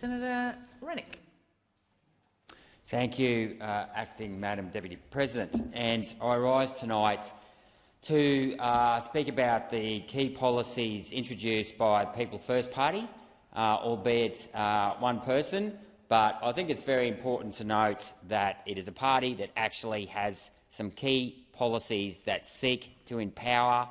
Senator Rennick. Thank you, Acting Madam Deputy President. And I rise tonight to speak about the key policies introduced by the People First Party, albeit one person. But I think it's very important to note that it is a party that actually has some key policies that seek to empower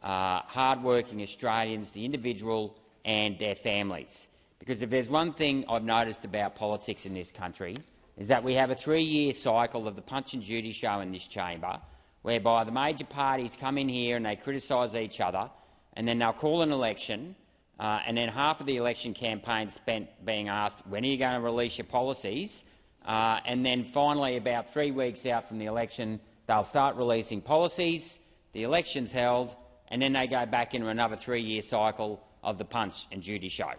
hardworking Australians, the individual and their families. Because if there's one thing I've noticed about politics in this country, is that we have a 3-year cycle of the punch and judy show in this chamber, whereby the major parties come in here and they criticise each other, and then they'll call an election, and then half of the election campaign spent being asked, when are you going to release your policies? And then finally, about 3 weeks out from the election, they'll start releasing policies, the election's held, and then they go back into another 3-year cycle of the punch and judy show.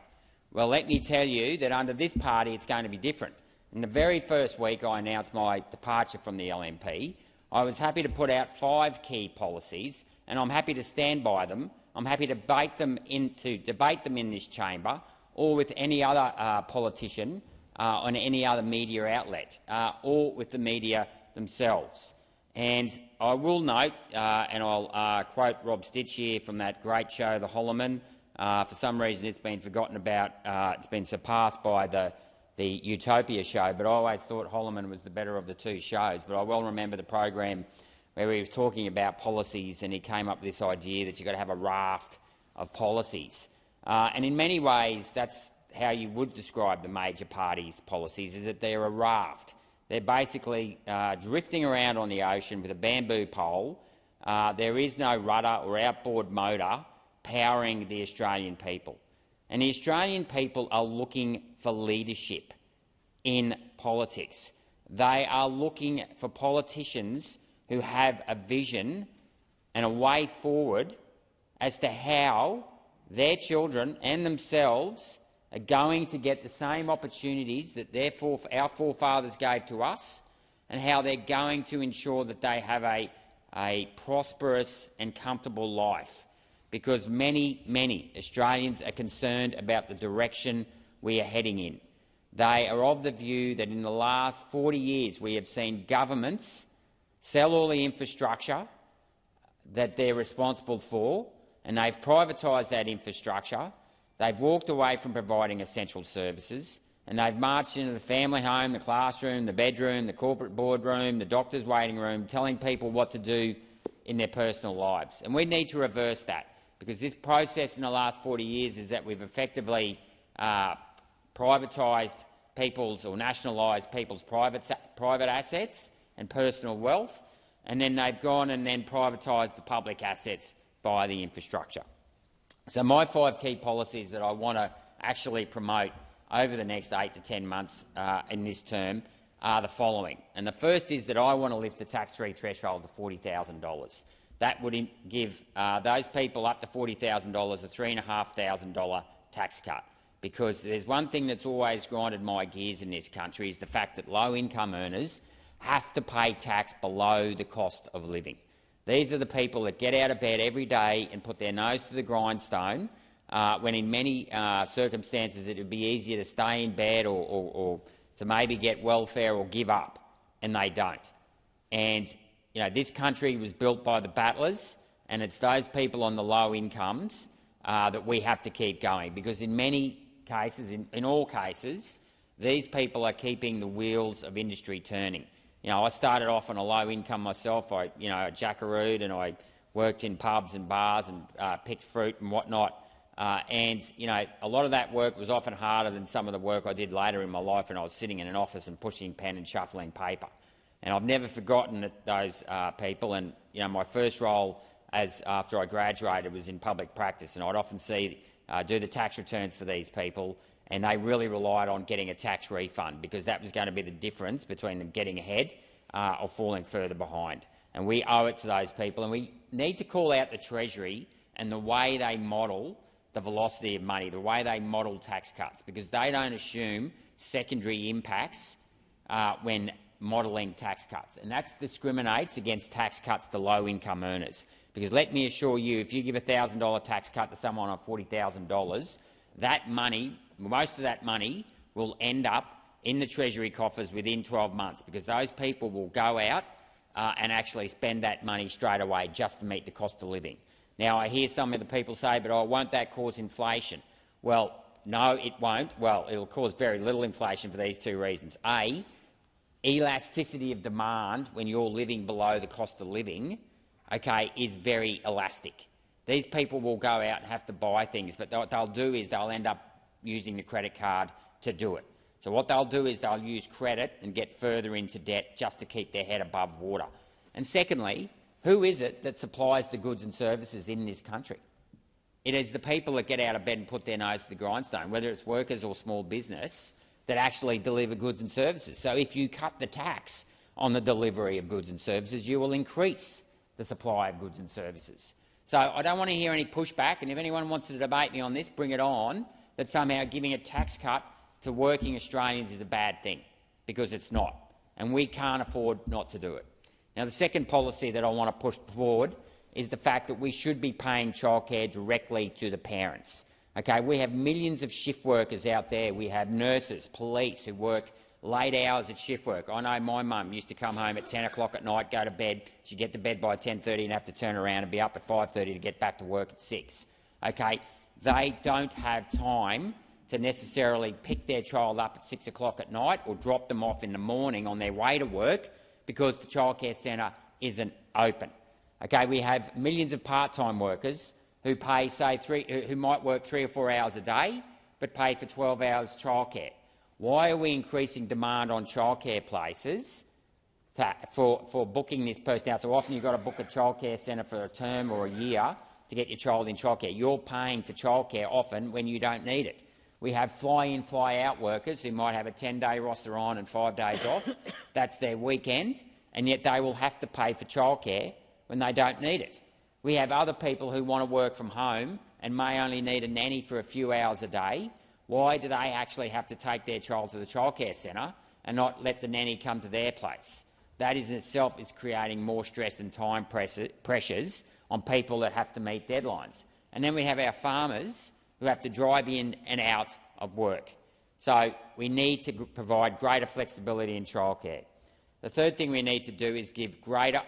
Well, let me tell you that under this party it's going to be different. In the very first week I announced my departure from the LNP, I was happy to put out 5 key policies, and I'm happy to stand by them. I'm happy to debate them in this chamber or with any other politician on any other media outlet or with the media themselves. And I will note, and I'll quote Rob Stitch here from that great show, The Holloman. For some reason it's been forgotten about. It's been surpassed by the Utopia show, but I always thought Holloman was the better of the 2 shows. But I well remember the program where he was talking about policies and he came up with this idea that you've got to have a raft of policies. And in many ways that's how you would describe the major parties' policies, is that they're a raft. They're basically drifting around on the ocean with a bamboo pole. There is no rudder or outboard motor powering the Australian people. And the Australian people are looking for leadership in politics. They are looking for politicians who have a vision and a way forward as to how their children and themselves are going to get the same opportunities that our forefathers gave to us, and how they're going to ensure that they have a prosperous and comfortable life. Because many, many Australians are concerned about the direction we are heading in. They are of the view that in the last 40 years we have seen governments sell all the infrastructure that they're responsible for, and they've privatised that infrastructure. They've walked away from providing essential services, and they've marched into the family home, the classroom, the bedroom, the corporate boardroom, the doctor's waiting room, telling people what to do in their personal lives. And we need to reverse that, because this process in the last 40 years is that we've effectively privatised people's or nationalised people's private assets and personal wealth, and then they've gone and then privatised the public assets via the infrastructure. So my 5 key policies that I want to actually promote over the next 8 to 10 months in this term are the following. And the first is that I want to lift the tax-free threshold to $40,000. That would give those people up to $40,000 a $3,500 tax cut. Because there's one thing that's always grinded my gears in this country, is the fact that low-income earners have to pay tax below the cost of living. These are the people that get out of bed every day and put their nose to the grindstone, when in many circumstances it would be easier to stay in bed or to maybe get welfare or give up, and they don't. And this country was built by the battlers, and it's those people on the low incomes that we have to keep going, because in many cases, in all cases, these people are keeping the wheels of industry turning. I started off on a low income myself. I jackarooed and I worked in pubs and bars and picked fruit and whatnot. And a lot of that work was often harder than some of the work I did later in my life when I was sitting in an office and pushing pen and shuffling paper. And I've never forgotten those people. And my first role after I graduated was in public practice, and I'd often do the tax returns for these people, and they really relied on getting a tax refund, because that was going to be the difference between them getting ahead or falling further behind. And we owe it to those people, and we need to call out the Treasury and the way they model the velocity of money, the way they model tax cuts, because they don't assume secondary impacts when modelling tax cuts, and that discriminates against tax cuts to low-income earners. Because let me assure you, if you give a $1,000 tax cut to someone on $40,000, that money, most of that money, will end up in the Treasury coffers within 12 months, because those people will go out and actually spend that money straight away just to meet the cost of living. Now, I hear some of the people say, but won't that cause inflation? Well, no, it won't. Well, it'll cause very little inflation for these two reasons. A, elasticity of demand when you're living below the cost of living, okay, is very elastic. These people will go out and have to buy things, but what they'll do is they'll end up using the credit card to do it. So what they'll do is they'll use credit and get further into debt just to keep their head above water. And secondly, who is it that supplies the goods and services in this country? It is the people that get out of bed and put their nose to the grindstone, whether it's workers or small business, that actually deliver goods and services. So if you cut the tax on the delivery of goods and services, you will increase the supply of goods and services. So I don't want to hear any pushback, and if anyone wants to debate me on this, bring it on, that somehow giving a tax cut to working Australians is a bad thing, because it's not, and we can't afford not to do it. Now, the second policy that I want to push forward is the fact that we should be paying childcare directly to the parents. Okay, we have millions of shift workers out there. We have nurses, police who work late hours at shift work. I know my mum used to come home at 10 o'clock at night, go to bed. She'd get to bed by 10:30 and have to turn around and be up at 5:30 to get back to work at 6. Okay, they don't have time to necessarily pick their child up at 6 o'clock at night or drop them off in the morning on their way to work because the childcare centre isn't open. Okay, we have millions of part-time workers who pay, say, who might work 3 or 4 hours a day but pay for 12 hours childcare. Why are we increasing demand on childcare places for booking this person out? So often you've got to book a childcare centre for a term or a year to get your child in childcare. You're paying for childcare often when you don't need it. We have fly-in, fly-out workers who might have a 10-day roster on and 5 days off. That's their weekend, and yet they will have to pay for childcare when they don't need it. We have other people who want to work from home and may only need a nanny for a few hours a day. Why do they actually have to take their child to the childcare centre and not let the nanny come to their place? That in itself is creating more stress and time pressures on people that have to meet deadlines. And then we have our farmers who have to drive in and out of work. So we need to provide greater flexibility in childcare. The third thing we need to do is give greater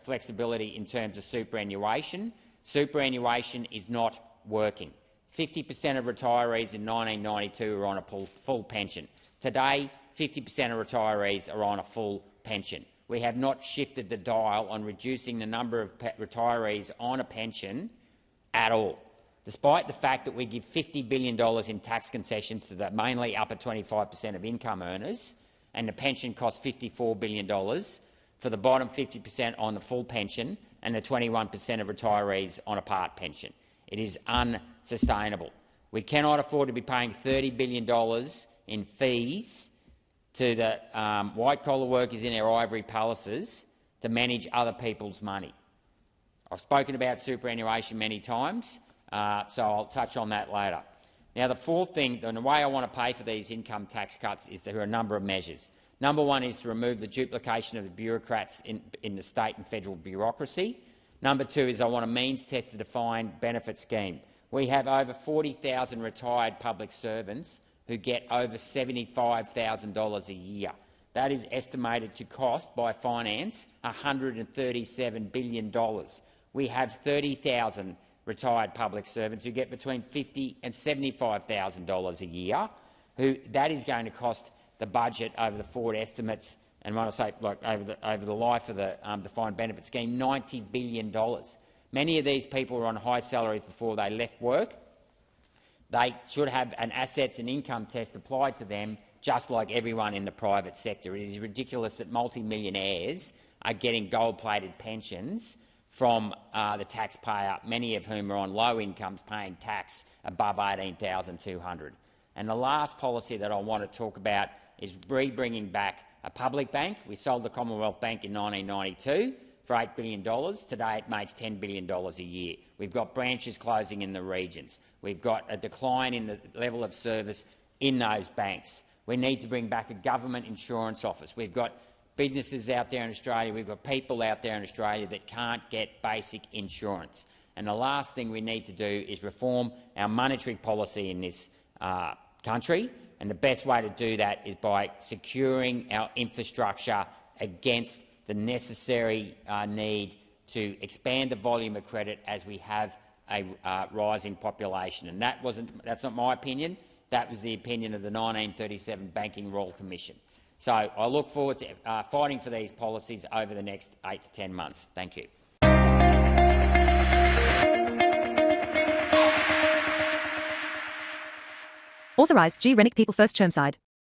flexibility in terms of superannuation. Superannuation is not working. 50% of retirees in 1992 were on a full pension. Today, 50% of retirees are on a full pension. We have not shifted the dial on reducing the number of retirees on a pension at all, despite the fact that we give $50 billion in tax concessions to the mainly upper 25% of income earners, and the pension costs $54 billion for the bottom 50% on the full pension and the 21% of retirees on a part pension. It is unsustainable. We cannot afford to be paying $30 billion in fees to the white-collar workers in our ivory palaces to manage other people's money. I've spoken about superannuation many times, so I'll touch on that later. Now, the fourth thing, and the way I want to pay for these income tax cuts is there are a number of measures. Number one is to remove the duplication of the bureaucrats in the state and federal bureaucracy. Number two is I want a means-tested defined benefit scheme. We have over 40,000 retired public servants who get over $75,000 a year. That is estimated to cost by finance $137 billion. We have 30,000 retired public servants who get between $50,000 and $75,000 a year. That is going to cost the budget over the forward estimates, and when I say over the life of the defined benefit scheme, $90 billion. Many of these people were on high salaries before they left work. They should have an assets and income test applied to them, just like everyone in the private sector. It is ridiculous that multimillionaires are getting gold-plated pensions from the taxpayer, many of whom are on low incomes paying tax above $18,200. And the last policy that I want to talk about is bringing back a public bank. We sold the Commonwealth Bank in 1992 for $8 billion. Today it makes $10 billion a year. We've got branches closing in the regions. We've got a decline in the level of service in those banks. We need to bring back a government insurance office. We've got businesses out there in Australia, we've got people out there in Australia that can't get basic insurance. And the last thing we need to do is reform our monetary policy in this country, and the best way to do that is by securing our infrastructure against the necessary need to expand the volume of credit as we have a rising population. And that's not my opinion. That was the opinion of the 1937 Banking Royal Commission. So I look forward to fighting for these policies over the next 8 to 10 months. Thank you. Authorised G. Rennick People First Chermside.